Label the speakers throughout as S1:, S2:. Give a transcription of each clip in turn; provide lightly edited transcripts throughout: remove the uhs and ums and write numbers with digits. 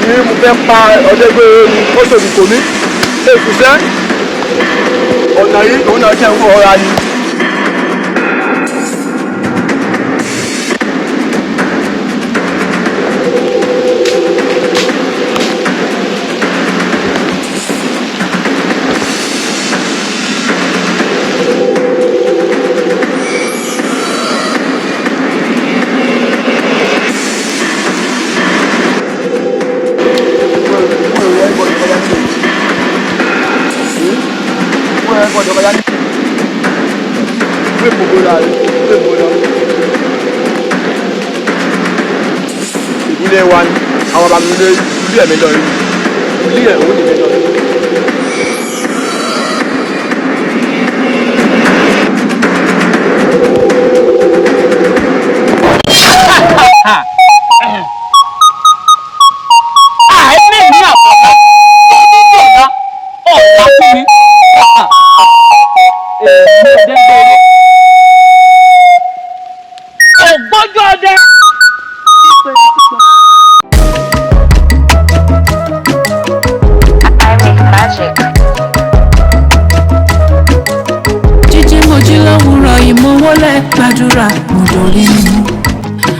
S1: ní mo fẹ́ pa ọ̀dẹ́gbẹ́ oṣooṣù kò ní èkùsẹ́ ọ̀nà yìí òun náà jẹ́ nǹkan ọ̀ra ni. Ìdílé wa ni àwọn bàbá mi lé ilé ẹ̀mí lọ rí ilé ẹ̀ òun nìyẹn lọ rí.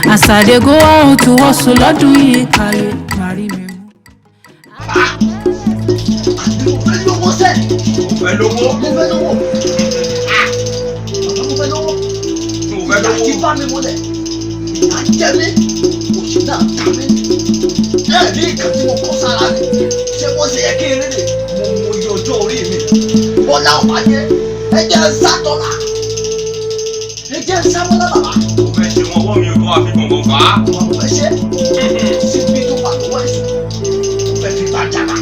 S2: As I dey go out to hustle lọ́dún yìí kàlẹ́ màrí mi mú.
S3: Mo fẹ́ lówó sẹ́. Mo fẹ́ lówó. Mo fẹ́ lówó. Mo fẹ́ lówó. Mo fẹ́ lówó. Àti bá mi múlẹ̀. Ìyá jẹ́ mi. Òṣì náà ta mi. Ẹ ní nǹkan tí mo kọ́ sára mi. Ṣé mo ṣe yẹ kí n rí ni? Mo mọ iye ọjọ́ orí mi. Bọ́lá ò máa yẹ. Ẹ jẹ́ ń sá tọ́lá. Ẹ jẹ́ ń sá bọ́lá bàbá.
S4: Mo fẹ́ ṣe wọn wọ́n mi ò tó àfi gbọ̀ngàn fà á.
S3: Mo fẹ́ ṣe. Síbi tó wà lọ́wọ́ ẹ̀sùn. Mo fẹ́ fi bá jàdá.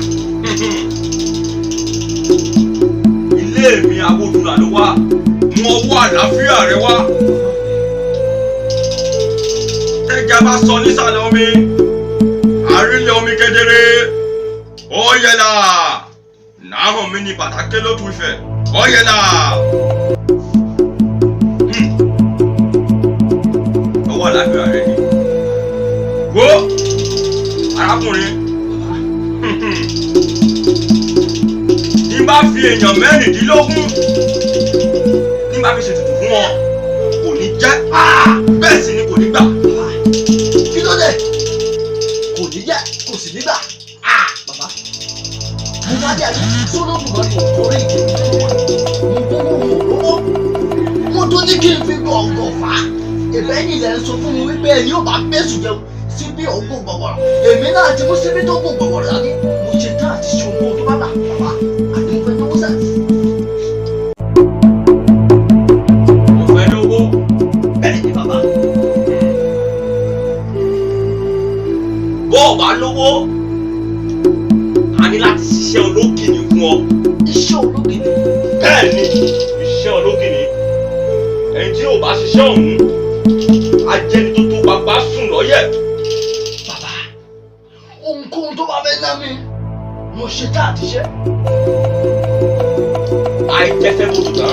S4: Ilé mi Awódùlà ló wá. Mú ọwọ́ àlàáfíà rẹ wá. Ẹja bá sọ nísàlẹ̀ omi. Àrílẹ̀ omi kedere. Ọ̀yẹ̀là. Nàárọ̀ mi ni pàtàkì ló tún fẹ̀. Ọ̀yẹ̀là. Ọwọ́ àlàáfíà rẹ ni. Wo arákùnrin. Ní bá fi èèyàn mẹ́rìndínlógún ní bá fi ṣètùtù fún wọn kò ní jẹ́ bẹ́ẹ̀ sì ni kò ní gbà.
S3: Kí ló dé? Kò ní jẹ́ kò sì ní gbà. Bàbá mo bá dé àyè sólóògùn lọ ní orí ìgbé mo gbówó mo tó ní kí n fi gbọ̀ngàn fà á. Ìbẹ́yìn ilẹ̀ ń sọ fún mi wípé ẹni yóò bá bẹ́sù jẹun síbí ọgbọ̀n gbọ̀gbọ̀rọ̀. Èmi náà ti mú síbí tó gbọ̀n gbọ̀gbọ̀rọ̀ dání. Mo ṣe tán àti ṣe ohun tó bá bà bàbá àti mo fẹ́ lówó sẹ́ẹ̀.
S4: Mo fẹ́ lówó.
S3: Bẹ́ẹ̀ ni bàbá.
S4: Bó o bá lówó a ní láti ṣiṣẹ́ ológìnì fún ọ.
S3: Iṣẹ́ ológìnì.
S4: Bẹ́ẹ̀ ni iṣẹ́ ológìnì. Ẹni tí ò bá ṣiṣẹ́ ọ̀hún ajẹ́ni tó tó gbàgbá sùn lọ́yẹ̀.
S3: Bàbá ohunkóhun tó bá fẹ́ ná mi mo ṣe tá àti ṣe.
S4: Àìjẹsẹ̀ bòtò tán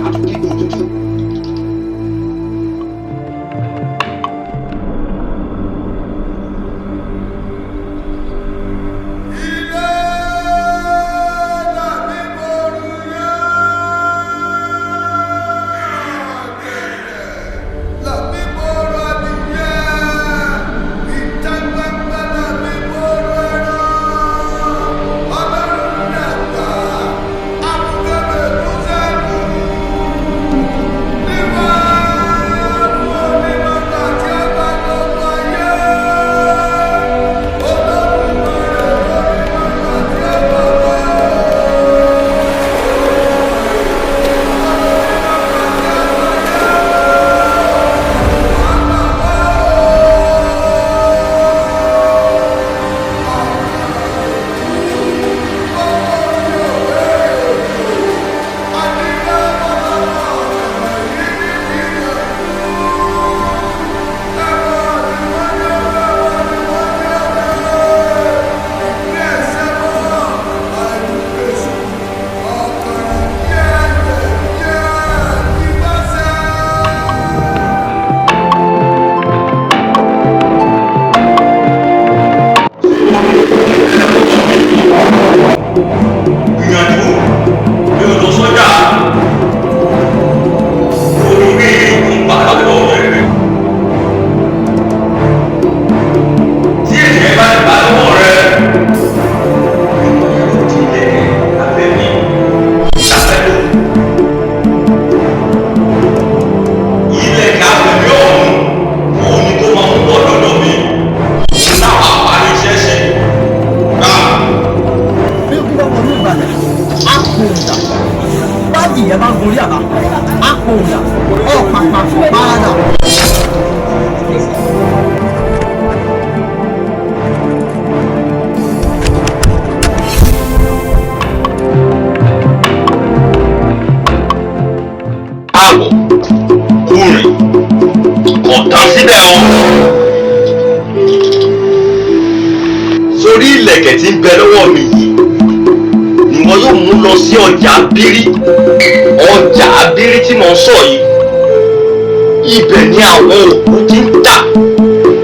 S4: àti kíkó tútù. ìlẹ̀kẹ̀ tí ń bẹ lọ́wọ́ mi yìí ni wọn yóò mú lọ sí ọjà abírí tí mo ń sọ yìí. Ibẹ̀ ni àwọn òkú ti ń tà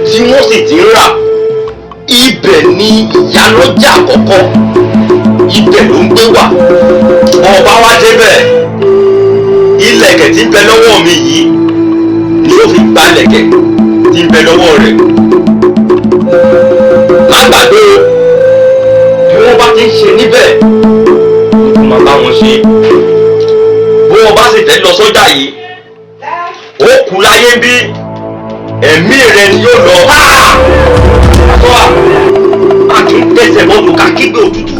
S4: tí wọ́n sì ti ń rà. Ibẹ̀ ni ìyálọ́jà àkọ́kọ́ ibẹ̀ ló ń gbé wà. Ọba wá débẹ̀, ìlẹ̀kẹ̀ tí ń bẹ lọ́wọ́ mi yìí ni yóò fi gba ìlẹ̀kẹ̀ tí ń bẹ lọ́wọ́ rẹ̀. Má gbàgbé bí wọ́n bá ti ń ṣe níbẹ̀ kó má bá wọn ṣe. Bí wọ́n bá sì fẹ́ lọ sọ́jà yìí ó kú láyé bí ẹ̀mí rẹ̀ ni yóò lọ. Àtọ́wà a kì í tẹ̀sẹ̀ mọ́tò ká kígbe òtútù.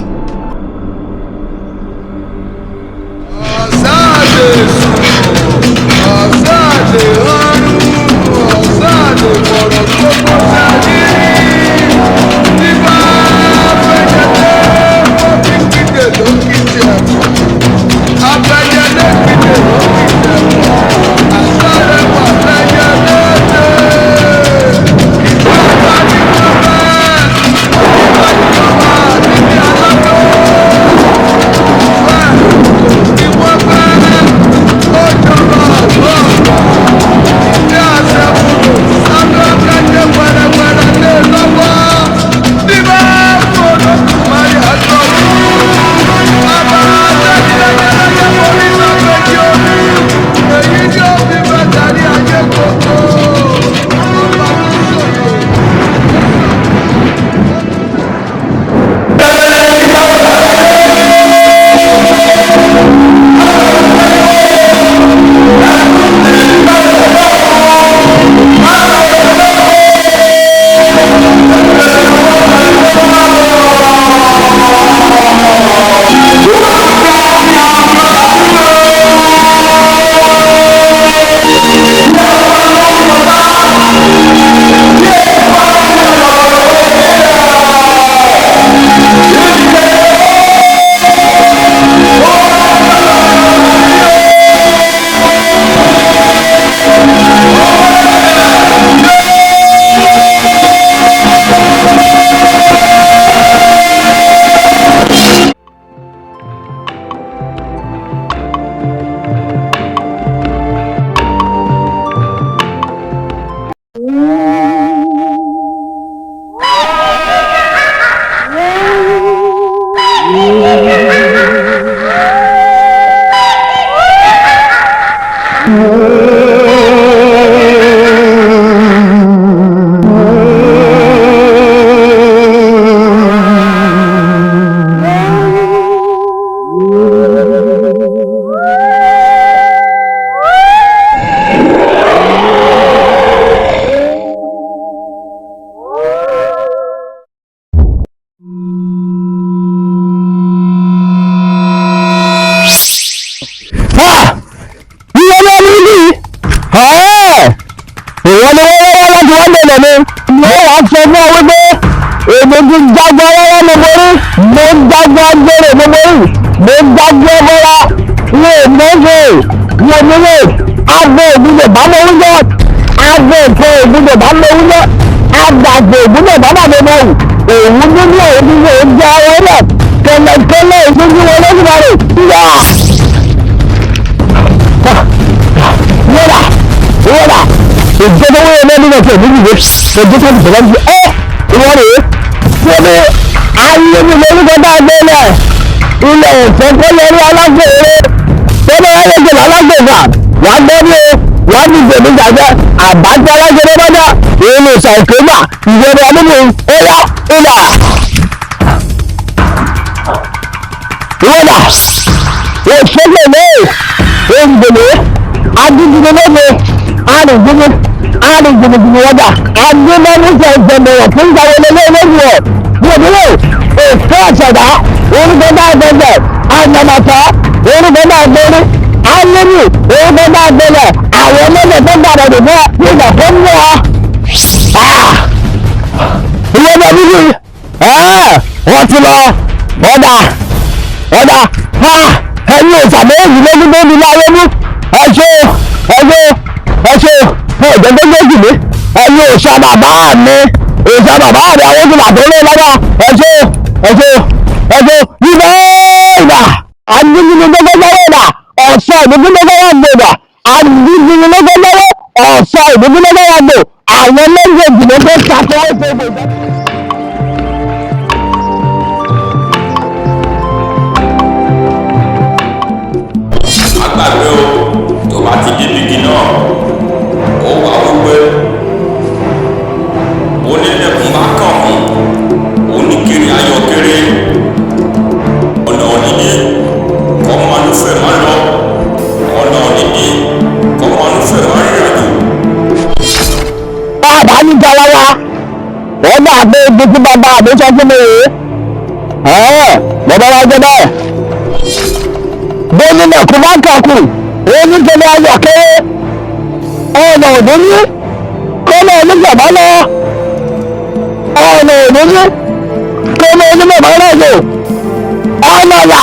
S5: òòṣà bàbá mi àwọn ojúlà tó lé lọ́wọ́ ẹ ṣe
S1: ìbá ìbá àdìgbìlógógógó ọ̀sán ìdìgbìlógógógó àdìgbìlógógógó ọ̀sán ìdìgbìlógógógó àwọn méjèèjì ló fẹ́ ṣàkóso gbogbo.
S4: Agbàgbé o tó bá ti débi igi náà ó wà wípé onílẹ̀kùn bá kàn mí oníkiri ayọ̀ kéré ọ̀nà òdìdí kọ́mọ alúfẹ́ má lọ ọ̀nà òdìdí kọ́mọ alúfẹ́ má rìn àjò.
S1: Bàbá ní jalawa wọ́n gbà pé ibi tí bàbá àbí sọ fún mi rèé bàbá wa jẹ bẹ́ẹ̀. Gómìnà kò bá kàkù oníkiri ayọ̀ kéré ọ̀nà òdìdí kọ́mọ onígbàgbọ́ lọ ọ̀nà òdìdí kọ́mọ onígbàgbọ́ lọ́jọ́ ọ̀nà yà.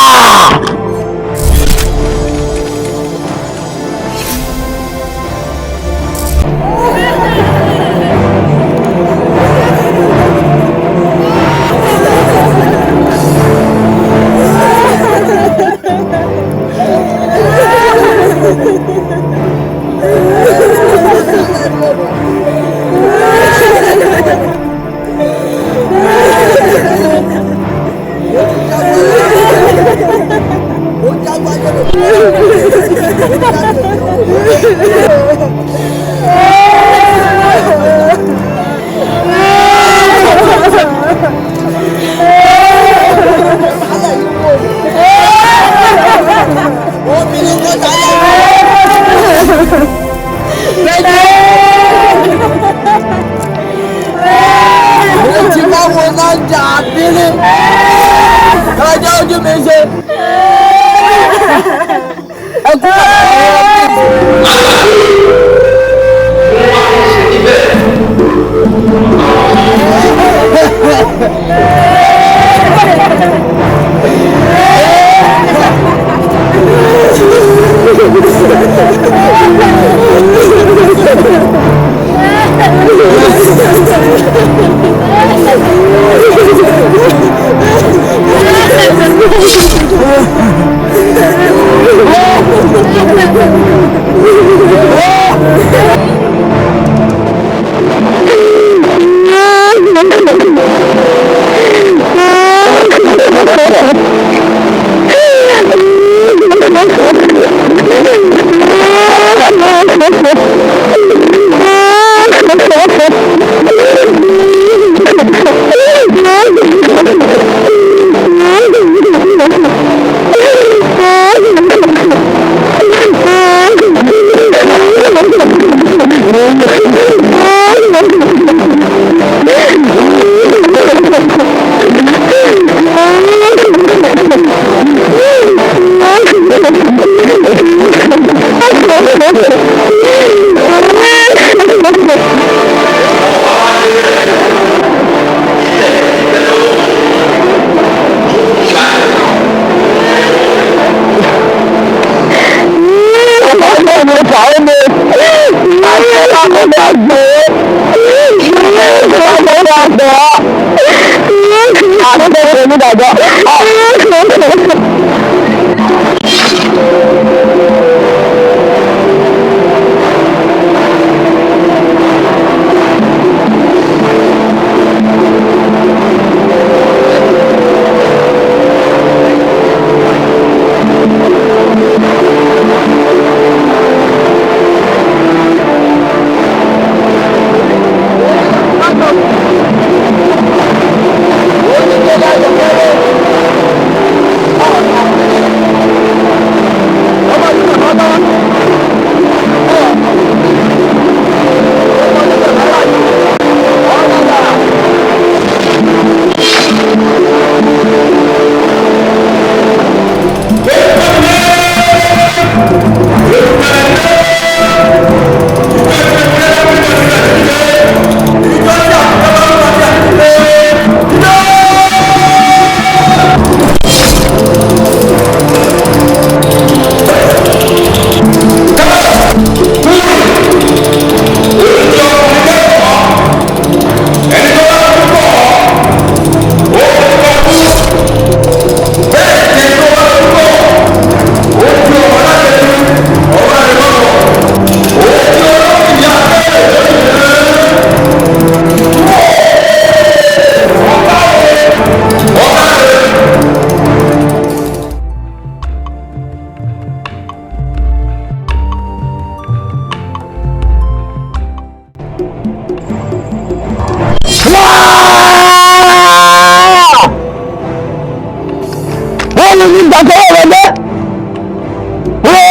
S5: Olú ní gbàtọ́wọ́ wọlé.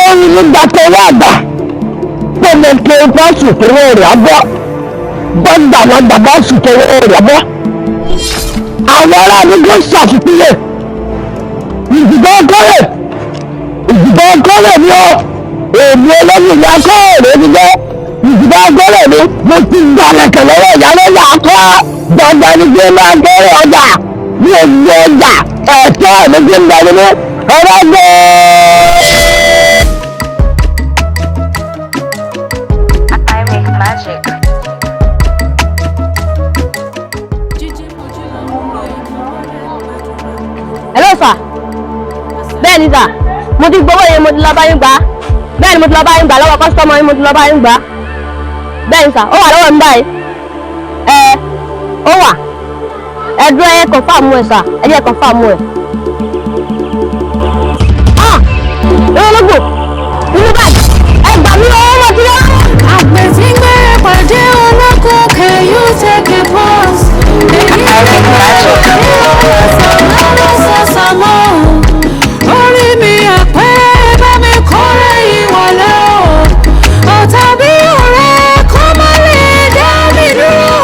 S5: Olú ní gbàtọ́wọ́ àgbà. Pẹ̀lẹ́ pé bọ́ọ̀sì tówó rẹ̀ abọ́. Bọ́gbà wọn gbà bọ́ọ̀sì tówó rẹ̀ abọ́. Àwọn ará àdúgbò ṣàfihàn. Ìdìbò ọgọ́rẹ̀. Ìdìbò ọgọ́rẹ̀ ni ó. Èmi olóyìn ní AKEERE ti jẹ́. Ìdìbò ọgọ́rẹ̀ ni mo ti gba lẹ̀kẹ̀ lọ́wọ́ ìyálóyà akọ́. Gbọ̀ngàn ni kí n máa kéré ọjà. Ní èmi ọjà ẹ̀tọ́ mi ti ń bẹ̀rù mi. Ọ̀rọ̀ gbé.
S6: I make magic.
S7: Hello sir. Bẹ́ẹ̀ni sir, mo ti gbowó yẹn mo ti lọ bá yín gbà. Bẹ́ẹ̀ni mo ti lọ bá yín gbà lọ́wọ́ kọ́sítọ́mọ̀ yín mo ti lọ bá yín gbà. Bẹ́ẹ̀ni sir, ó wà lọ́wọ́ mi báyìí. Ó wà. Ẹ dúró ẹ kọ̀fáàmù ẹ̀ sir, ẹ jẹ́ kọ̀fáàmù ẹ̀. Ológbò, inú báyìí, ẹ gbà mí owó mọ̀ tí wọ́n.
S2: Àgbẹ̀ tí ń gbé pàdé olóko, can you take a pause? Orí mi àpẹ́ bá mi kórè ìwọlé o. Ọ̀tá bí ọ̀rẹ́ kó má lè dá mi dúró.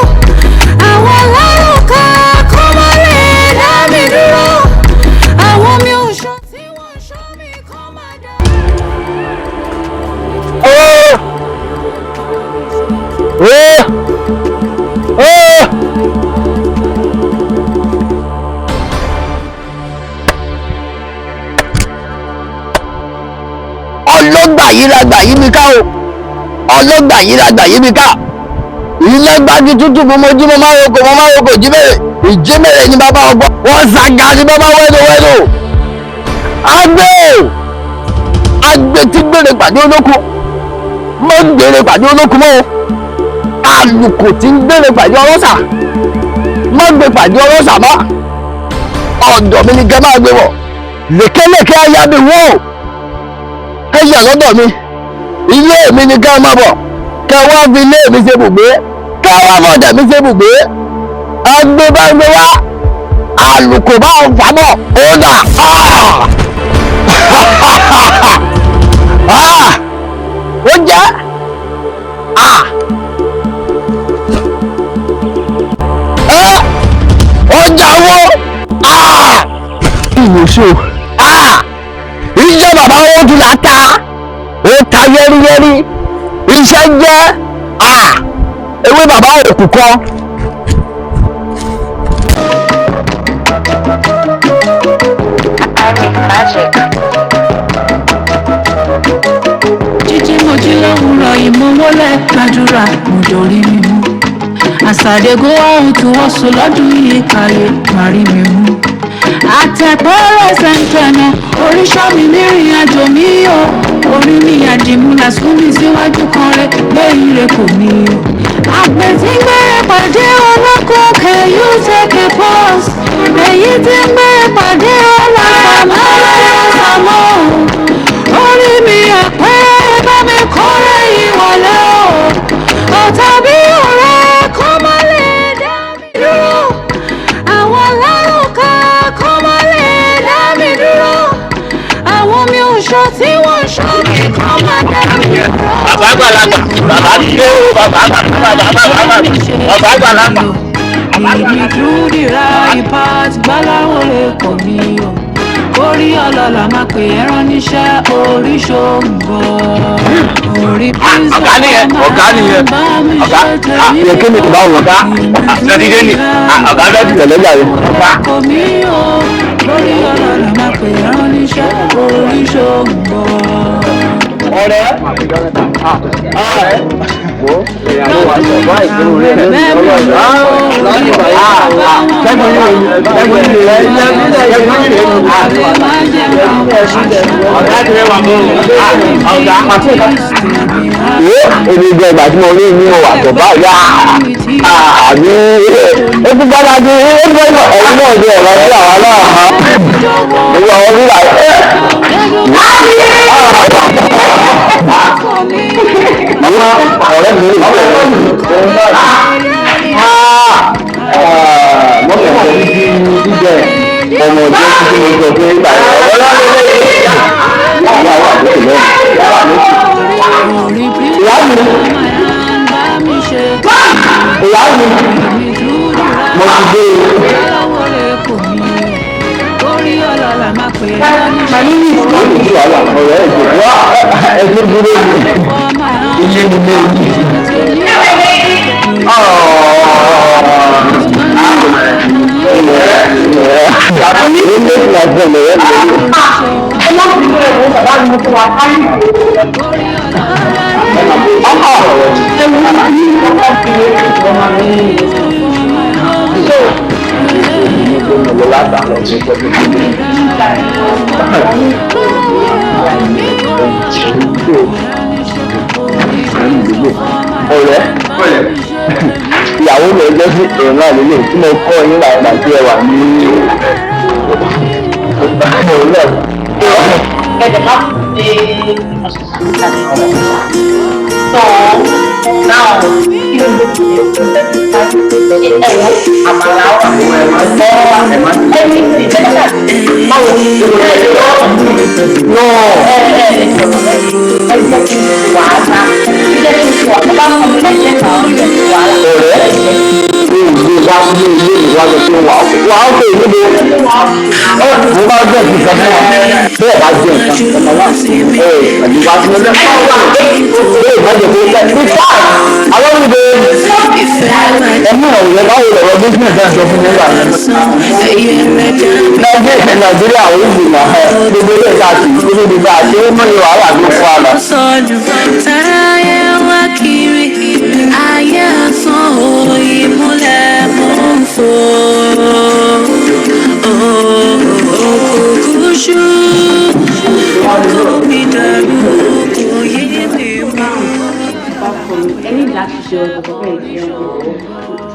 S2: Àwọn alárùkà kó má lè dá mi dúró. Àwọn mi ò ṣọ́ tí wọ́n ṣọ́ mi kó má dá.
S5: Ọlọ́gbà yìí la gbà yí mi ká o. Ọlọ́gbà yìí la gbà yí mi ká. Ilé gbági tútù mo mojú mo máa roko jímẹ̀rẹ̀. Ìjímẹ̀rẹ̀ ni bàbá ọgbọ́n. Wọ́n ṣàgà ni bàbá wẹ́nu. Àgbẹ̀ tí gbèrè pàdé olóko. Mo ń gbèrè pàdé olóko mọ́ o. Àlùkò tí ń gbèrè pàdé ọlọ́sà. Mo ń gbé pàdé ọlọ́sà mọ́. Ọ̀dọ̀ mi ni kẹ́ máa gbé wọ̀. Lèkélèké ayá mi wò. Kẹ́yà lọ́dọ̀ mi, ilé mi ni ká máa bọ̀, ká wá fi ilé mi ṣe bùgbé, ká wá fọ̀dà mi ṣe bùgbé, agbé bá gbé wá, àlùkò bá ń fà bọ̀, ó dà, ó jẹ́, ọjà wo, ìwòsàn. Iṣẹ́ bàbá owó tún là ta, ó ta yẹ́rìyẹ́rì, iṣẹ́ jẹ́ ewé bàbá òkú kọ́.
S6: I make magic.
S2: Jíjí mo jí lówùúrọ̀ ìmọ̀wọ́lẹ̀ gbàdúrà mo dorí mi mú. Àsàdégó àwùjọ ọ̀sùn lọ́dún yìí káyé parí mi mú. Àtẹ̀pẹ́rẹ́ sẹ́ńtẹ̀nà oríṣọ́ mi nírìn àjò mi o. Orí mi àdìmúlà sún mi síwájú kan rẹ̀ lẹ́yìn rẹ̀ kò ní o. Àgbẹ̀ tí ń gbé pàdé olóko, can you take a pause? Èyí tí ń gbé pàdé ọlọ́pàá sàmọ́. Orí mi àpẹ́ bá mi kórè ìwọlé o. Ọ̀tá bí ọ̀rẹ́ kó má lè dá mi dúró. Àwọn alárùkà kó má lè dá mi dúró. Àwọn mi ò ṣọ́ tí wọ́n ṣọ́ mi kó má dá mi dúró.
S4: Bàbá àgbàlagbà, bàbá dé o, bàbá àgbàlagbà.
S2: Ìdí through the right path gbáláwo lè kọ̀ mí o. Orí ọlọ́lá máa pè é rán níṣẹ́ orí ṣòǹgọ̀. Orí pínsà
S4: ọ̀gá nìyẹn, ọ̀gá nìyẹn. Ọ̀gá,
S5: Yẹ kí ni ìbá wọn ká?
S4: àtẹ̀dídé ni, ọ̀gá bẹ́ẹ̀ ti tẹ̀lé jàre.
S2: kọ̀ mí o. Orí ọlọ́lá máa pè é rán níṣẹ́ orí ṣòǹgọ̀.
S5: Ọ̀rẹ́, wo ìyàwó wa sọ bá ìṣòro rẹ̀ lẹ́nu ọlọ́run. Kẹ́kọ̀ọ́ yìí
S4: Ọ̀gá ti rẹwà mọ́ ọ̀gá.
S5: Èmi jẹ ìgbà tí mo rí ní ọwà tó bá yá àbí ó tún bá dájú ó tún bá ẹ̀yìn náà di ọ̀rọ̀ sí àwọn aláàmọ́. Èyí àwọn orílẹ̀ àwọn ọ̀rẹ́ mi mo ti dé o.
S2: Aláwọ̀ rẹ̀ kò mí orí ọlọ́lá máa pè é
S5: Màmí ní ìsìnkú àti wàhálà ọ̀rẹ́ ẹ̀jẹ̀ wá ẹgbẹ́ dúró ní ilé nílé yìí. Àbí ilé ìlàjọ lẹ̀rẹ́ lórí. Ẹ má fi ilé ẹ̀wọ̀n bàbá mi mú fún wa káyì. Ọ̀rẹ́ ìyàwó mi ẹgbẹ́ sí èrò náà lélẹ̀ tí mo kọ́ yín láìpẹ́ àti ẹwà ní òun náà.
S8: Ẹ̀jẹ̀ má ṣe now kí ló ló fi ẹ̀rọ àmàlà wà ẹ̀mí ìdẹ́gbẹ́sà báwo ni ẹgbẹ́ kí n wàhálà ilé tó ti wà tó bá kọ́ mi lẹ́yìn ẹ̀ka ọ̀rẹ́ wàhálà.
S5: Wá sí ilé ìwà lọ sí wà á fẹ́ ìlú mo bá jẹ́ ìfẹ́ fún wa bẹ́ẹ̀ bá jẹ́ ìfẹ́ fún wa pẹ̀lú wá sí ilé bẹ́ẹ̀ bá jẹ́ ìfẹ́ ní táà àwọn ìgbé ẹ̀mú ọ̀rẹ́ báwo lọ̀rọ̀ business ẹ̀ sọ fún mi wà Nàìjíríà orílẹ̀-èdè gbogbo ilé ìta àti ìgbélé gbogbo àti ó mọ̀ ìwà wà ní fún àlọ́. Ayé àsán òye múlẹ̀ mọ́ ń fò òkùnkùn ṣú omi dàrú kò yé mi mọ́.
S9: Ẹni láti ṣe ọ̀dọ̀ bẹ́ẹ̀ jẹ́ ọ̀dọ̀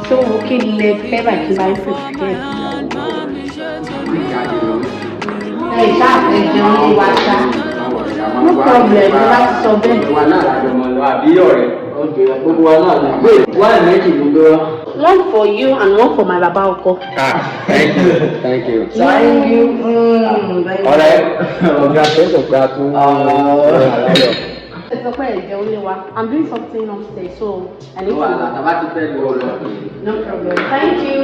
S9: tó wọ́n kí lè fẹ́ bá kí láì fẹ́ fẹ́. Ẹ ṣáàfẹ́ jẹun ní wa ṣá. No problem, láti sọ bẹ́ẹ̀.
S1: Wa náà lájọ mọ lọ àbí ọ̀rẹ́. Gbogbo wa náà là. Wá méjì ló gbé wá.
S9: One for you and one for my baba ọkọ.
S1: Thank you. Thank you.
S9: Thank you.
S1: Ọ̀rẹ́ ọ̀gá tó kò pé a tún ọ̀rẹ́.
S9: It's okay, I'm doing something upstairs, so I need to go. No problem. Thank you.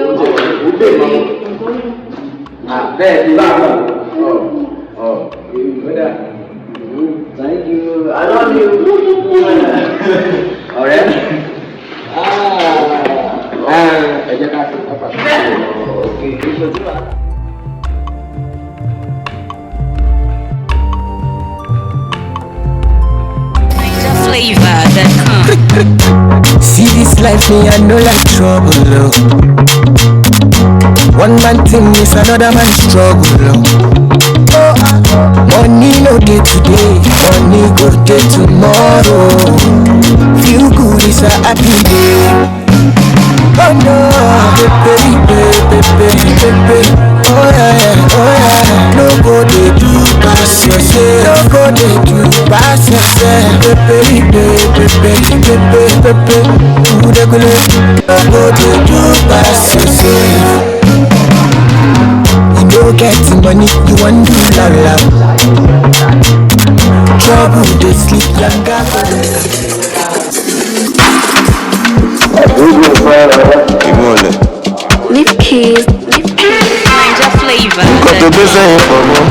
S1: Thank you. I love you. Ọ̀rẹ́. Ẹ jẹ́ ká ṣe pápá.
S10: See this life, me I know like trouble. One man thing is another man struggle. Money no day today, money go day tomorrow. Feel good is a happy day. Oh no, baby. Oh yeah. No go dey do pass yourself. No go dey do pass yourself. Baby. No go dey do pass yourself. You no get the money, you want do loud. Trouble dey sleep longer.
S6: Leave keys. Ninja flavor.
S10: Nǹkan tó gbé sẹ́yìn pọ̀ mọ́,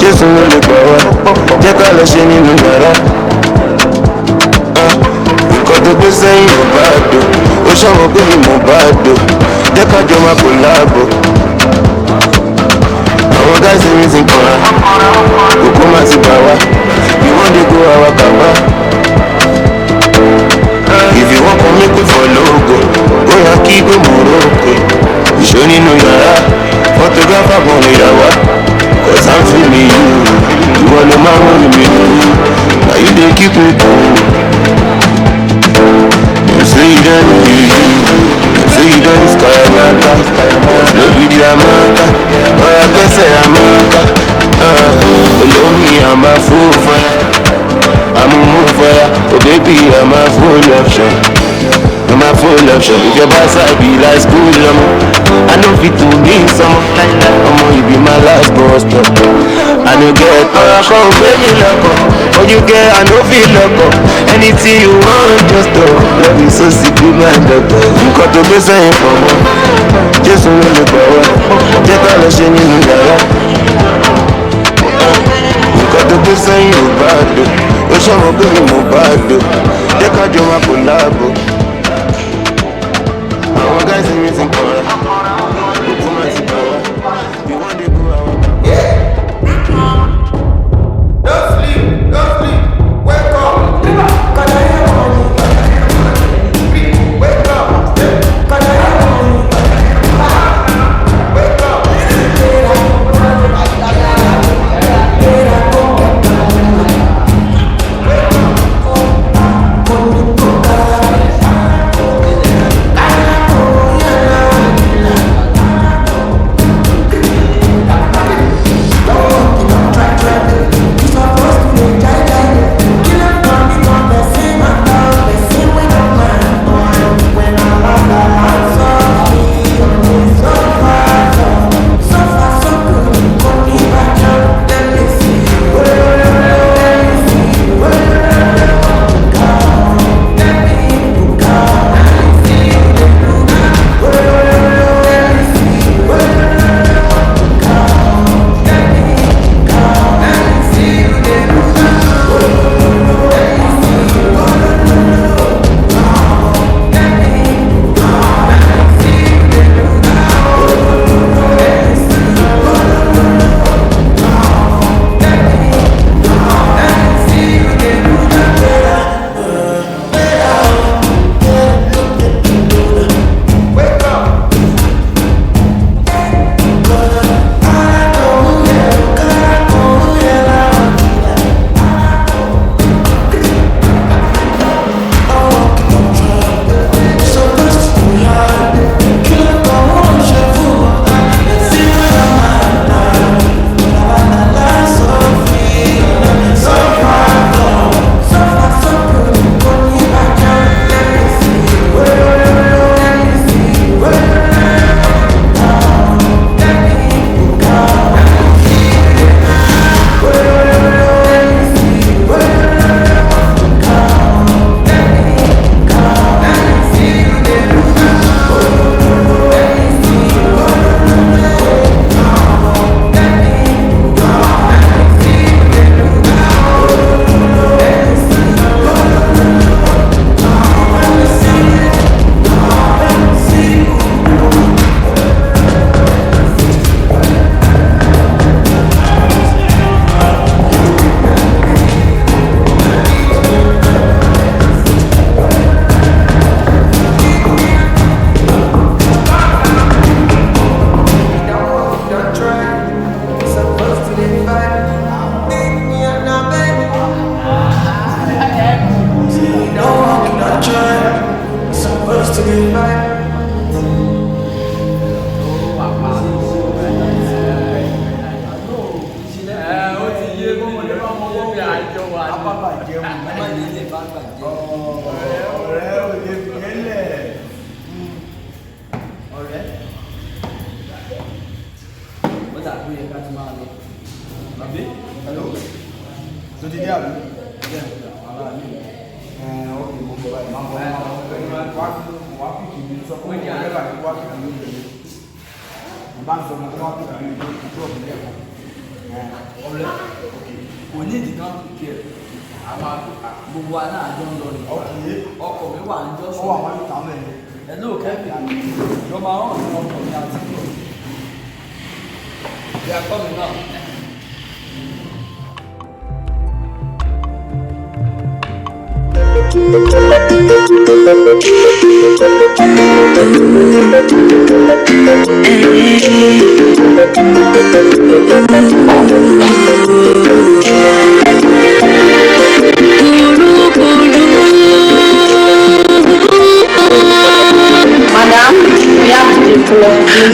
S10: Jésù ló lè gbà wá, jẹ́ ká lọ ṣe nínú yàrá. Nǹkan tó gbé sẹ́yìn ò bá dò, ó ṣọ̀wọ́n pé mi mọ̀ bá dò, jẹ́ ká jọ máa kò láàbò. Àwọn gáàsì mi ti kọ̀ra, kòkó má ti bà wá, ìwọ́n dé kó àwa kàwá. If you want come make we for logo, go ya kí go Morocco. Ìṣó nínú yàrá, photographer kan lè yà wá. Cause I'm feeling you, ìwọ ló máa ń rìn mí lù. Now you dey keep me cool. You say you don't know you, you say you don't skyamaka. No be the amaka, ọ̀rọ̀ akẹ́sẹ̀ amaka. Olómi àmà fún fire. I'm a move fire, oh baby, I'm a full option. I'm a full option. If your boss I be like school, I know fit to need some. I'm gonna be my last bus stop. I no get touch. Come baby loco, what you get I no feel loco. Anything you want just do. Love you so sick with my doctor. Nǹkan tó gbé sẹ́yìn fọ̀ mọ́, Jésù ló lè gbọ̀ wá. Jẹ́ ká lọ ṣe nínú yàrá. Nǹkan tó gbé sẹ́yìn ò bá dò. Ó ṣọ̀rọ̀ pé mi mo bá dò. Jẹ́ ká jọ máa kò láàbò. Àwọn guys in meeting kọ̀ọ̀rọ̀. Òkú máa ti bọ̀ wá. Bí wọ́n dé bó àwọn.
S11: Don't sleep, wake up. Can I hear money? Wake up. Can I hear money? Wake up.
S8: Madam, we have to do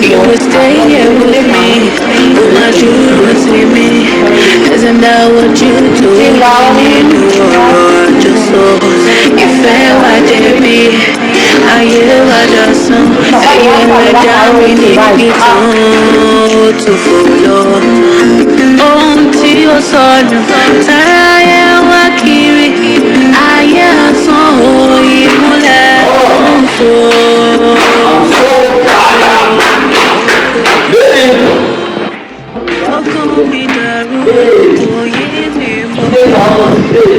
S2: You will stay here with me. All my jewels with me. Isn't that what you do? Nínú ọ̀rọ̀ àjọsọ. Ìfẹ́ wa débi. Ayé wa dọ̀sán. Ẹyẹ rẹ̀ dá mi níbi tán. Ó tún fò lọ. Ohun tí ó sọnù táráyé wá kiri ayé asán òye múlẹ̀ lóṣù. ọkàn mi dàrú òye mi mọ́.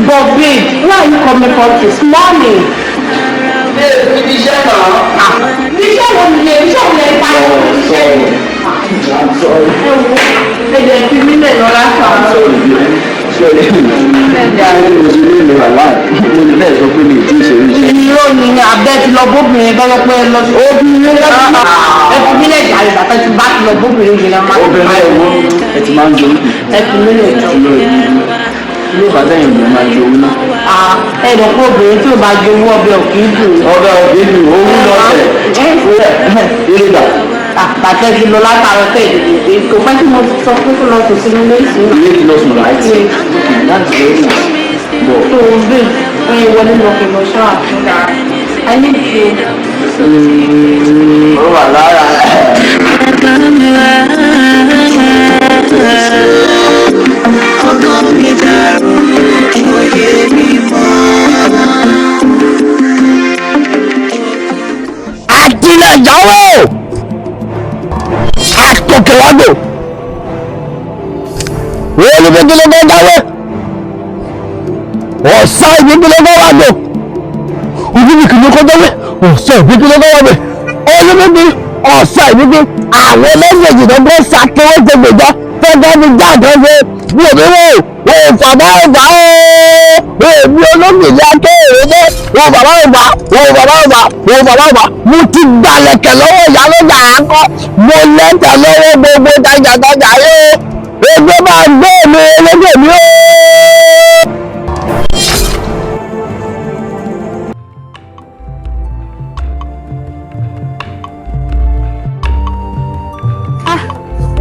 S9: But babe, where are you coming from this morning? Irọ́ ni abẹ́ ti lọ bóbìnrin bá lọ pé lọ sí obìnrin lọ́dún ẹ fi mílẹ̀ jàre bàtà ti bá ti lọ bóbìnrin yìí náà máa ń bá
S5: ẹ ti máa ń jọ
S9: ẹ fi mílẹ̀ jọ.
S5: ilé ìbàdàn ìlú máa ń jọ owó náà.
S9: Ẹ lọ kó obìnrin tí ò bá jẹ owó ọbẹ̀ òkè dùn.
S5: ọbẹ̀ òkè dùn owó lọ́sẹ̀ ilé ìgbà.
S9: Bàtà ti lọ látàrọ tẹ̀ ìdìbò kò pẹ́ tí mo sọ pé kó lọ sùn sínú ilé ìsìn.
S5: ilé ti lọ sùn láti láti lọ sùn.
S9: So babe, when you want to look in your shop, I need you.
S5: Ó wà lára.
S2: ọkàn mi dàrú òye mi mọ́.
S5: Àtìlẹ̀ ìyàwó àtòkèwádò olùdókòlógó dáwé ọ̀sá ìdíkòlógó wádò olùdókòlógó dáwé ọ̀sá ìdíkòlógó wádò olùdókòlógó ọ̀sá ìdíkòlógó àwọn méjèèjì tó gbé sàkéwé gbègbèjọ fẹ́ẹ́ ní jáde ṣe bí òbí wò fàbá ìgbà èmi olómìnira AKEERE dé wò bàbá ìgbà mo ti gbalẹ̀kẹ̀ lọ́wọ́ ìyálójà àkọ́ mo lẹ́tẹ̀ lọ́wọ́ gbogbo tajàtajà yóò ẹgbẹ́ máa gbé mi ẹlẹ́gbẹ́ mi ó.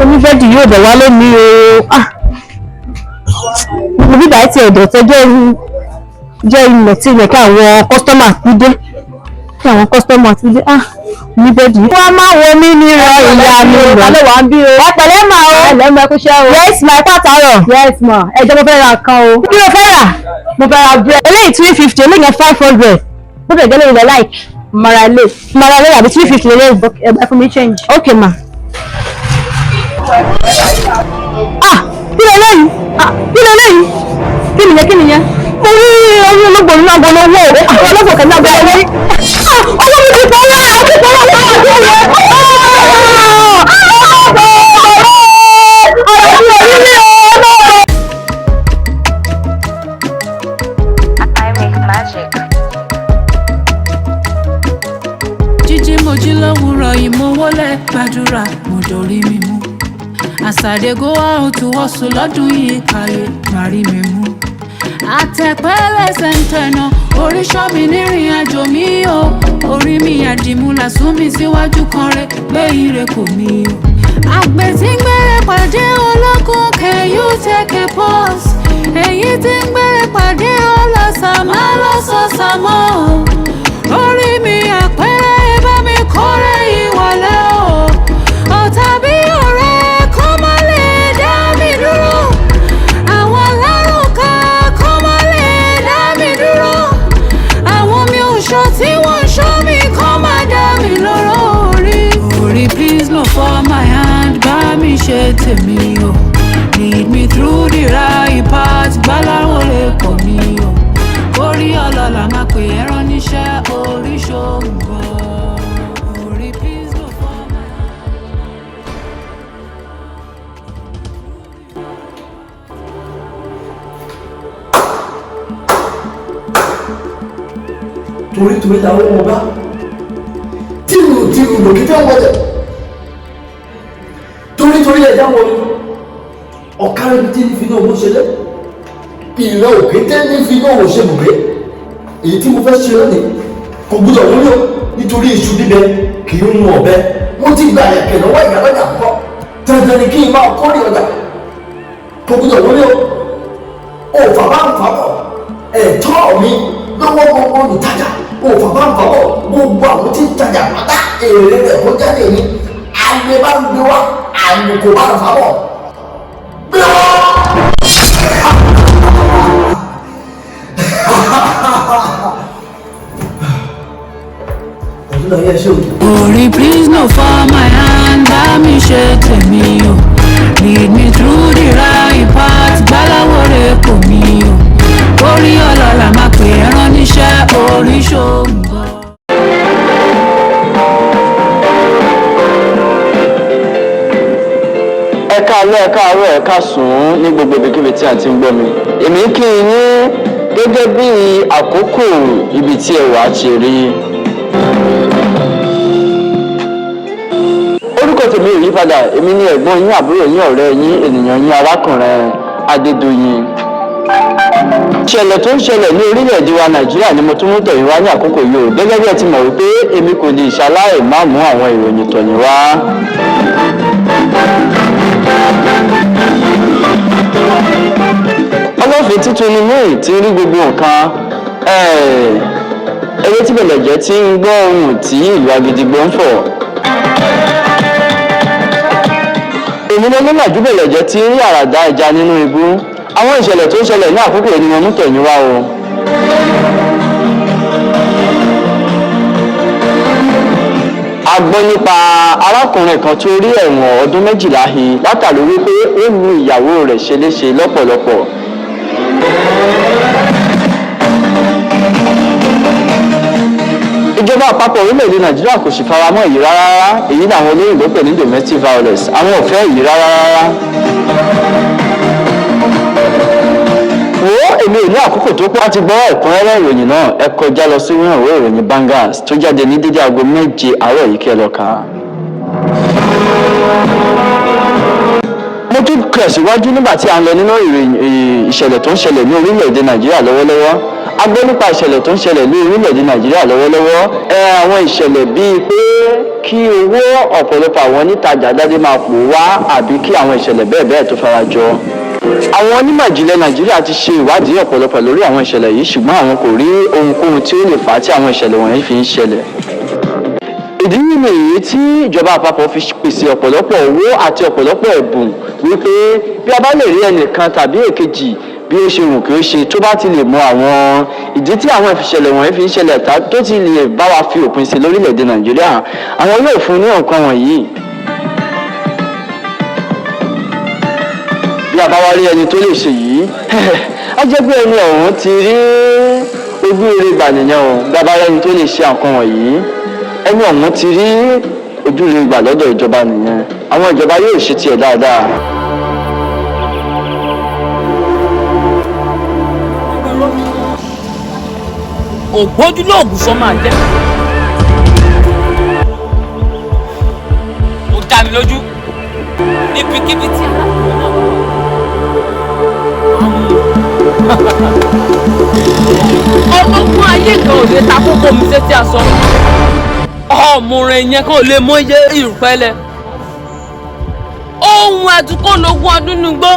S7: oníbẹ̀dì yóò bẹ̀ wá lónìí o. mo bí báyìí ti ẹ̀dọ̀ tẹ́jọ́ jẹ́ ilẹ̀ tí ilẹ̀ kí àwọn kọ́sítọ́mà ti dé oníbẹ̀dì. wọ́n máa wo mí ní ìrọ̀ ìyá mi rẹ̀. ọ̀pọ̀lọpọ̀ wà ń bí o. ẹ pẹ̀lẹ́ mà o. ẹlẹ́mọ̀ ẹkú ṣẹ́ o. yes ma ẹ pàtàrọ̀. yes ma ẹjọ́ mo fẹ́ ra kan o. kí ló fẹ́ rà? mo fẹ́ ra bread. eléyìí 350 eléyìí 500. bó fẹ́ gẹ́lẹ́ ilẹ̀ like. mara ilé àbí 350 eléyìí ẹ fún mi change. ok ma. Kí nìyẹn? Mo rí orí olóògbò nínú agbọ̀n owó àwọn ọlọ́pàá kẹ́lá agbọ̀n owó. Ọwọ́ mi ti pọ̀ wá!
S2: Jíjí mo jí lówùúrọ̀ yìí mo wọlé gbàdúrà mo dorí mi mú. As I dey go out to hustle lọ́dún yìí káyé màrí mi mú. Àtẹ̀pẹ́lẹsẹ̀ ń tẹ̀nà oríṣọ́ mi nírìn àjò mi o. Orí mi àdìmúlà sún mi síwájú kan rẹ̀ pé ire kò mí o. Àgbẹ̀ tí ń gbére pàdé ológun can you take a pause? Èyí tí ń gbére pàdé ọlọ́sàmá lọ́sọ̀ọ̀sàmọ́ o. Orí mi àpẹẹrẹ ibà mi kórè ìwọlé o. Ọ̀tá bí ọ̀rẹ́ kọ́ má lè dá mi dúró. Àwọn alárùnká kọ́ má lè dá mi dúró. Àwọn mi ò ṣọ́ tí wọ́n ṣọ́ mi kọ́ má dá mi lóró orí. Orí please no for my hand bá mi ṣe tèmi o. Lead me through the right path gbálárò lè kọ̀ mí o. Orí ọlọ́lá máa pè é rán níṣẹ́ orí ṣòǹgọ́. Orí please no for my
S3: torí táwọn ọmọ bá tìrù lòkì tẹ́ wọlé torí ẹ̀dá wọn ni ọ̀kárẹ́ tí ní fi náà wọ́n ṣe lẹ́ ìrẹ́ òkè tẹ́ ní fi náà wọ́n ṣe bùgbé èyí tí mo fẹ́ ṣe lónìí kò gbúdọ̀ wọlé o nítorí iṣu bíbẹ kì í mú ọ̀bẹ wọ́n ti gba ẹ̀kẹ́ lọ́wọ́ ìyálọ́jà pọ̀ dandan ni kí n máa kórè ọjà kò gbúdọ̀ wọlé o ò fà bá ń fà bọ̀ ẹ̀tọ́ mi lọ́wọ́ gbogbo olùtajà òfàfàfàwọ̀ gbogbo àwọn tí ń tajà pátá èrè rẹ̀ kó jáde ní àgbẹ̀ bá ń gbé wá àgbẹ̀ kò bá ń fàbọ̀ gbé wá.
S2: Ori, please no for my hand, bá mi ṣe tèmi o. Lead me through the right path, gbáláwọ̀rẹ́ kò mí o. Orí ọlọ́lá máa pè é rán níṣẹ́ orí ṣòǹgọ́.
S5: Ẹ káalẹ́, ẹ káàárọ̀, ẹ káàsán ní gbogbo ibikíbi tí a ti ń gbọ́ mi. Èmi kí yín gẹ́gẹ́ bí àkókò ibi tí ẹ wà ti rí. Orúkọ tèmi ò yí padà, èmi ni ẹ̀gbọ́n yín, àbúrò yín, ọ̀rẹ́ yín, ènìyàn yín, arákùnrin Adédoyin. Ìṣẹ̀lẹ̀ tó ń ṣẹlẹ̀ ní orílẹ̀-èdè wa Nàìjíríà ni mo tún mú tọ̀yìn wá ní àkókò yìí o. Gẹ́gẹ́ bí ẹ ti mọ̀ wípé èmi kò lè ṣaláì má mú àwọn ìròyìn tọ̀yìn wá. Ọlọ́fin títún ni mí tí ń rí gbogbo nǹkan. Ewé tí bẹ̀lẹ̀ jẹ́ tí ń gbọ́ ohun tí ìlú Agídìgbò ń fọ̀. Èmi ló ní màjú bẹ̀lẹ̀ jẹ́ tí ń rí àràdá ẹja nínú ibú. Àwọn ìṣẹ̀lẹ̀ tó ń ṣẹlẹ̀ ní àkókò yìí ni mo mú tẹ̀yìn wá o. A gbọ́ nípa arákùnrin kan tó rí ẹ̀wọ̀n ọdún 12 he látàrí wípé ó lu ìyàwó rẹ̀ ṣe léṣe lọ́pọ̀lọpọ̀. Ìjọba àpapọ̀ orílẹ̀-èdè Nàìjíríà kò sì faramọ́ èyí rárá. Èyí làwọn olóyìnbó pè ní domestic violence. Àwọn ò fẹ́ èyí rárá. Wo èmi ò ní àkókò tó pọ̀ láti gbọ́ ẹ̀kúnrẹ́rẹ́ ìròyìn náà. Ẹ kọjá lọ sí ìwé ìròyìn Bangers tó jáde ní dédé aago 7 àárọ̀ yìí kí ẹ lọ kà á. Mo tún tẹ̀síwájú nígbà tí a ń lọ nínú ìṣẹ̀lẹ̀ tó ń ṣẹlẹ̀ ní orílẹ̀-èdè Nàìjíríà lọ́wọ́lọ́wọ́. A gbọ́ nípa ìṣẹ̀lẹ̀ tó ń ṣẹlẹ̀ ní orílẹ̀-èdè Nàìjíríà lọ́wọ́lọ́wọ́. Àwọn ìṣẹ̀lẹ̀ bíi pé kí owó ọ̀pọ̀lọpọ̀ àwọn onítajà dáadé máa pò wá àbí kí àwọn ìṣẹ̀lẹ̀ bẹ́ẹ̀ bẹ́ẹ̀ tó farajọ. Àwọn onímọ̀ ìjìnlẹ̀ Nàìjíríà ti ṣe ìwádìí ọ̀pọ̀lọpọ̀ lórí àwọn ìṣẹ̀lẹ̀ yìí ṣùgbọ́n àwọn kò rí ohunkóhun tí ó lè fà á tí àwọn ìṣẹ̀lẹ̀ wọ̀nyí fi ń ṣẹlẹ̀. Ìdí nìyí tí ìjọba àpapọ̀ fi pèsè ọ̀pọ̀lọpọ̀ owó àti ọ̀pọ̀lọpọ̀ ẹ̀bùn wípé bí a bá lè rí ẹnìkan tàbí èkejì bí ó ṣe wù kí ó ṣe tó bá ti lè mọ àwọn ìdí tí àwọn ìṣẹ̀lẹ̀ wọ̀nyí fi ń ṣẹlẹ̀ tó ti lè bá wa fi òpin sí lórílẹ̀‐èdè Nàìjíríà àwọn yóò fún ní nǹkan wọ̀nyí. Bí a bá wá rí ẹni tó lè ṣe yìí á jẹ́ pé ẹni ọ̀hún ti rí ojú rere gbà nìyẹn o. Bí a bá rí ẹni tó lè ṣe nǹkan wọ̀nyí ẹni ọ̀hún ti rí ojú rere gbà lọ́dọ̀ ìjọba nìyẹn. Àwọn ìjọba yóò ṣe tiẹ̀ dáadáa.
S12: Ògbójúlóògùn sọ máa jẹ́. Ó dá mi lójú níbikíbi tí ọlọ́gbọ́n ayé kan ò lè ta kókó mi sétí aṣọ. Ọmọrin yẹn kan ò lè mọ iye ìrùpẹ̀lẹ̀. Ohun ẹ̀túnkọ́ lógún ọdún nígbó.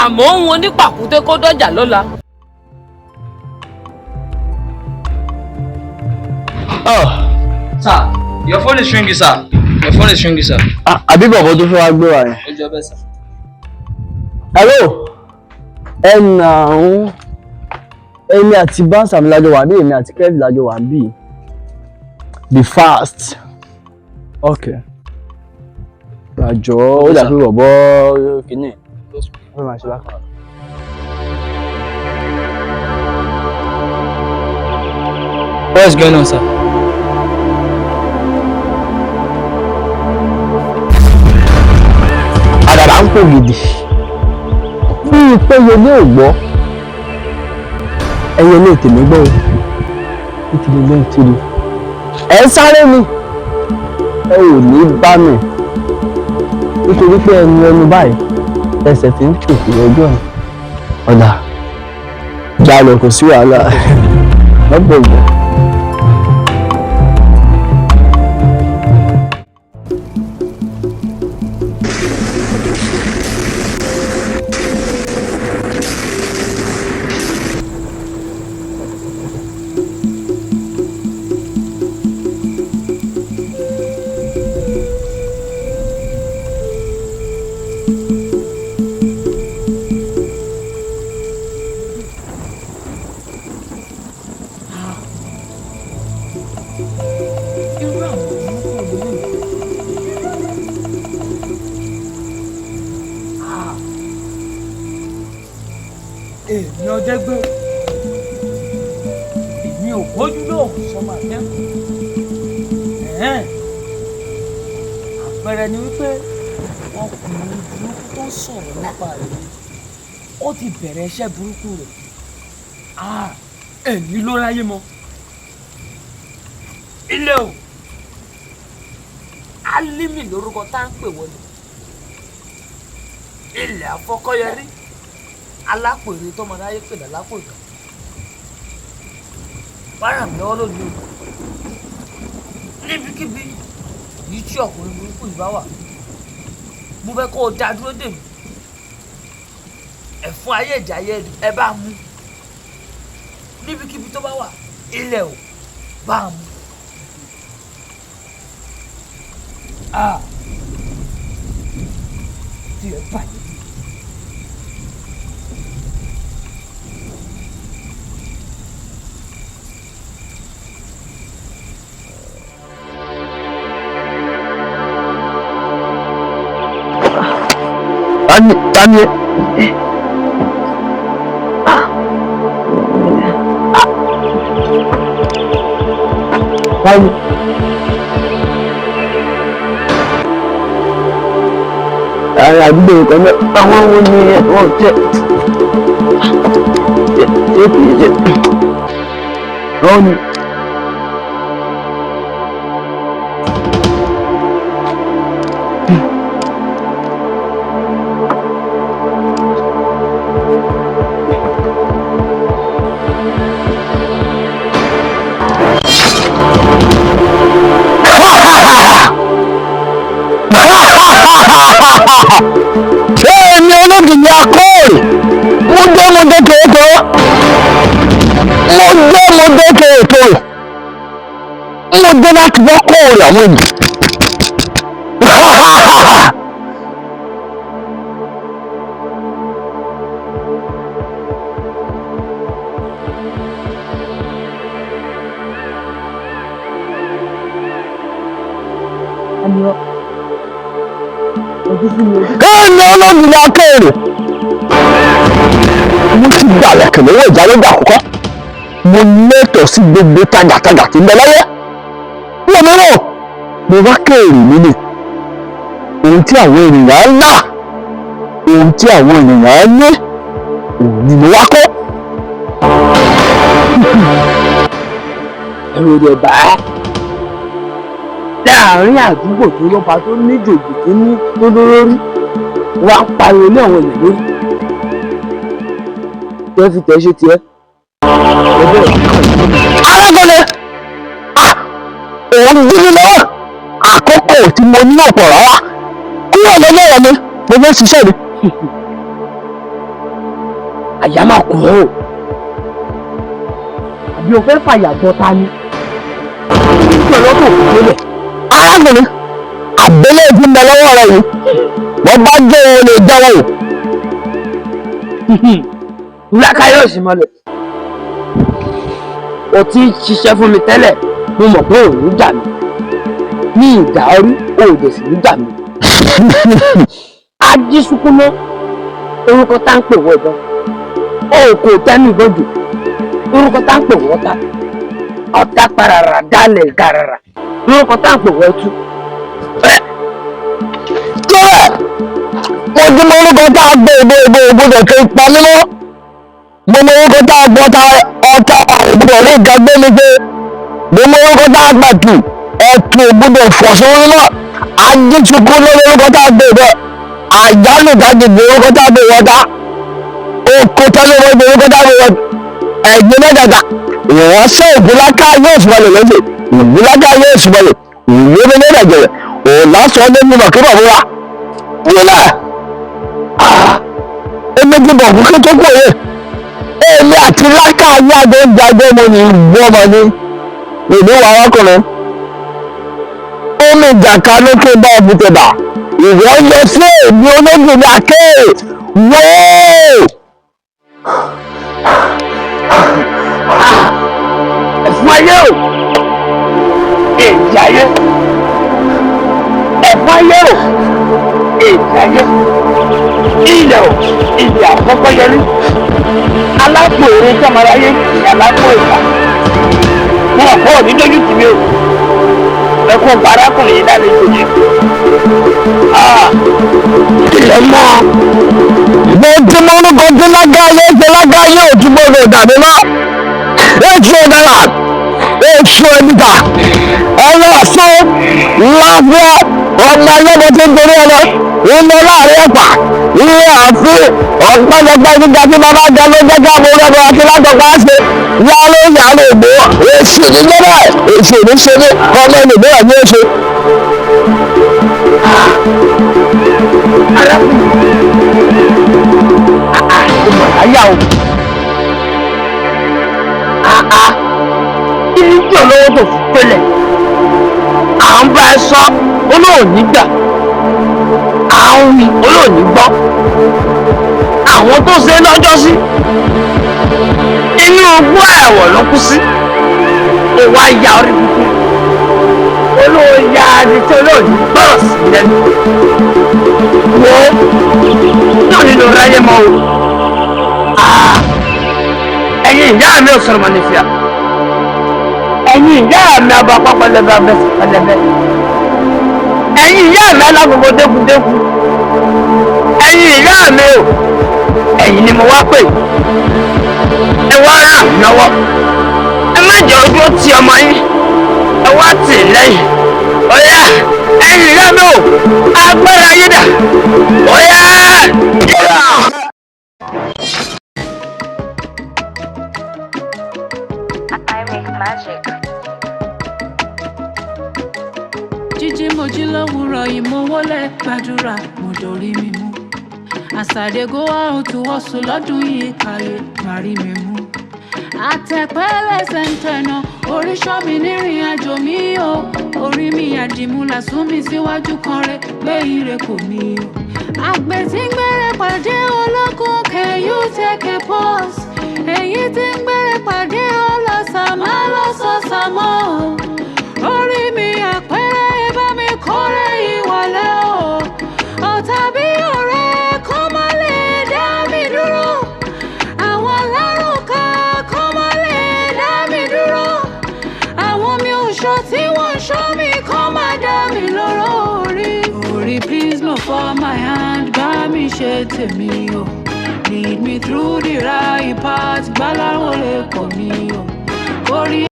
S12: Àmọ́ ohun onípàkúté kó dọ́jà lọ́la.
S5: Oh,
S13: sir, your phone is ringing, sir. Your phone is ringing, sir.
S5: Àbí bọ̀bọ̀ tó fẹ́ wá gbé wa yẹn.
S13: Ó jọ bẹ́ẹ̀, sir.
S5: Hello. Èmi àti Bánsà mi lájọ wà bí èmi àti Kevin lájọ wà bí. Be fast. Okay. Àjọ ó dà pé bọ̀bọ̀ kìíní. Ó máa ṣe bákan.
S13: What's going on, sir?
S5: Àdàrà ń pò gidi. Ní pé yẹlé ò gbọ́. Ẹyẹ lè tèmi gbọ́ o. Nítorí ló ń tiri. Ẹ sáré mi. Ẹ ò ní bá mi. Nítorí pé ẹnu báyìí. Ẹsẹ̀ tí ń tòkè ọjọ́ ẹ̀. Ọ̀dà. Jalè kò sí wàhálà. Lọ́pọ̀ ìgbà.
S12: èmi ọdẹ gbé èmi ò gbójú lóògùn sọmọ àtẹkùn àpẹẹrẹ ni wípé ọkùnrin burúkú tó sọ̀rọ̀ nípa rẹ̀ ó ti bẹ̀rẹ̀ iṣẹ́ burúkú rẹ̀ èmi ló ráyé mọ́ ilé o Alimi lórúkọ tá à ń pè wọlé ilẹ̀ àfọkọ́yẹrí alápèrè tọmọdáyé pèlè lápò ìgbà bára mi lọ́wọ́ lónìí o níbikíbi yìí tí ọkùnrin burúkú yìí bá wà mo fẹ́ kó o dá dúró dè mí ẹ̀fún ayé ìjà ayé ẹ bá mú níbikíbi tó bá wà ilẹ̀ ò bá mú. Tí ẹ bàjẹ́.
S5: Tani. Àdúgbò kan náà àwọn wo ni wọ́n jẹ́ ṣé kìí ṣe wọ́n ni. Èmi ológìní akóòrè mo dé kéèké mo dé láti bọ́ kóòrè àwọn ènìyàn. Èmi ológìní akóòrè mo ti gbà lẹ́kẹ̀ lọ́wọ́ ìjálógbà àkọ́kọ́ mo lẹ́tọ̀ọ́ sí gbogbo tajàtajà tí ń bẹ lọ́wọ́ wọ́n mi rò mo wá kéèrè nílé ohun tí àwọn ènìyàn ń là ohun tí àwọn ènìyàn ń ní òun ni mo wá kọ́. ẹ̀rọ rẹ̀ bá láàárín àdúgbò tó lọ́ba tó ní jòjò tó ní tó lórí wá ń pariwo ní àwọn ènìyàn lórí tẹ́ fi tẹ́ ṣe tiẹ́. arákùnrin òun bí mi lọ́wọ́ àkókò tí mo ní ọ̀pọ̀ rárá kúrò lọ́wọ́ mi mo fẹ́ ṣiṣẹ́ mi. àyà máa kùn ó àbí o fẹ́ fàyà dọ́ta ni kí ọlọ́kùn kò gbélé. arákùnrin àbẹ́lẹ̀ tí ń bẹ lọ́wọ́ rẹ yìí wọ́n bá jẹ́ òun lè jẹ́wọ́ o. Láká yóò sì mọ́lẹ̀. O ti ń ṣiṣẹ́ fún mi tẹ́lẹ̀, mo mọ̀ pé òun ń jà mí. Ní ìdá orí, o ò dẹ̀ sì ń jà mí. Ajísúkúmọ́, orúkọ tá ń pè wọ́n ìbọn. O kò tẹ́nu ìbọn jù, orúkọ tá ń pè wọ́n ta. Ọ̀tá parara dálẹ̀ gàràrà, orúkọ tá ń pè wọ́n tú. Kílẹ̀, mo ti mọ orúkọ tá a gbé ìbòdò kí n pa mímọ́. Mo mọ orúkọ tá a gbọ́ ọ̀tá ìbúdọ̀ ní ìgbàgbé mi pé mo mọ orúkọ tá a gbàtù ẹ̀tù ìbúdọ̀ fọ̀sọ́wọ́n náà ajítukú lórí orúkọ tá a gbé bẹ́ẹ̀ àjálù tàjèjì orúkọ tá a gbé wọ́ta oko tẹ́lẹ̀ wọ́n gbé orúkọ tá a gbé wọ́ta ẹ̀gbẹ́ mẹ́tẹ̀ẹ̀ta ìránṣẹ́ ìbúláká yóò ṣùgbọ́n lọ́sẹ̀ ìbúláká yóò ṣùgbọ́n ìwé mẹ́tẹ̀ẹ̀jẹ̀ òlásọ̀ ní mímọ̀ kí bọ̀ fúnra nílẹ̀ eméjì bọ̀ fún kí tó kú òye èmi àti láká ayé àjọ ń jagbé mo ní ìbú ọmọ ní ìlú wa ọkùnrin omi ìjàká lókè bá ọbù tẹ̀bà ìwọ yọ sí èmi ológun ní akéèrè wóò ẹ̀fún ayé o èjì ayé ẹ̀fún ayé o èjì ayé. ilẹ̀ àkọ́kọ́ yẹrí alápò èrè sọmọláyé alápò ìgbà wọn ọ̀pọ̀ òní dójú tì mí o ẹkún parákùnrin yìí dálé tó yẹ. ilẹ̀ mọ́ mo ti mọ orúkọ tí lágáyé ti lágáyé ò túbọ̀ lò dàbí mọ́ ètò ọ̀gára ètò ẹ̀dìkà ọlọ́ọ̀fọ́ láfíà ọmọ ọlọ́mọ tó ń torí ọlọ ilé láàrin ẹ̀pà ilé ààfin ọ̀pọ̀lọpọ̀ gíga tí bàbá jẹ ló jẹ́ ká mo rẹ́bọ àti látọ̀pá ṣe yá ló yà ló gbó èsì ní jẹ́bẹ̀ èsì ní ṣe ní ọmọ ènìyàn ní oṣù. Ayá o kí ní tí olówó tó fi tẹ́lẹ̀ à ń bá ẹ sọ olóòní gbà àwọn wí olóòní gbọ́ àwọn tó ṣe lọ́jọ́ sí inú ogún ẹ̀wọ̀n ló kú sí ó wá ya orí kúkú olóòyà ni tí olóòní gbọ́rọ̀ sí lẹ́nu wo náà nínú ráyé mọ́ o ẹ̀yin ìyá mi ò sọ̀rọ̀ mọ́ nífẹ̀ẹ́ ẹ̀yin ìyá mi abapá pẹlẹbẹ abẹ́sẹ̀ pẹlẹbẹ ẹ̀yin ìyá mi alágbogbo dékúdékú ẹ̀yin ìyá mi o ẹ̀yin ni mo wá pè ẹ wá ràn mí lọ́wọ́ ẹ má jẹ́ ojú ó ti ọmọ yín ẹ wá tì í lẹ́yìn ọ̀yá ẹ̀yin ìyá mi o agbára yín dà ọ̀yá yíyá.
S2: Jíjí mo jí lówùúrọ̀ yìí mo wọlé gbàdúrà mo dorí mi mú. As I dey go out to hustle lọ́dún yìí káyé máa rí mi mú. Àtẹ̀pẹ́lẹsẹ̀ ń tẹ̀nà oríṣọ́ mi nírìn àjò mi o. Orí mi àdìmúlà sún mi síwájú kan rẹ̀ gbé ire kò mí o. Àgbẹ̀ tí ń gbére pàdé olókùn can you take a pause? Èyí tí ń gbére pàdé ọlọ́sàmá lọ́sọ̀ọ̀sàmọ́ o. Orí mi àpẹẹrẹ bá mi kórè ìwọlé o. Ọ̀tá bí ọ̀rẹ́ kọ́ má lè dá mi dúró. Àwọn alárùkà kọ́ má lè dá mi dúró. Àwọn mi ò ṣọ́ tí wọ́n ṣọ́ mi kọ́ má dá mi lóró orí. Orí please no for my hand bá mi ṣe tèmi o. Lead me through the right path gbálárò lè kọ́ mi o. Orí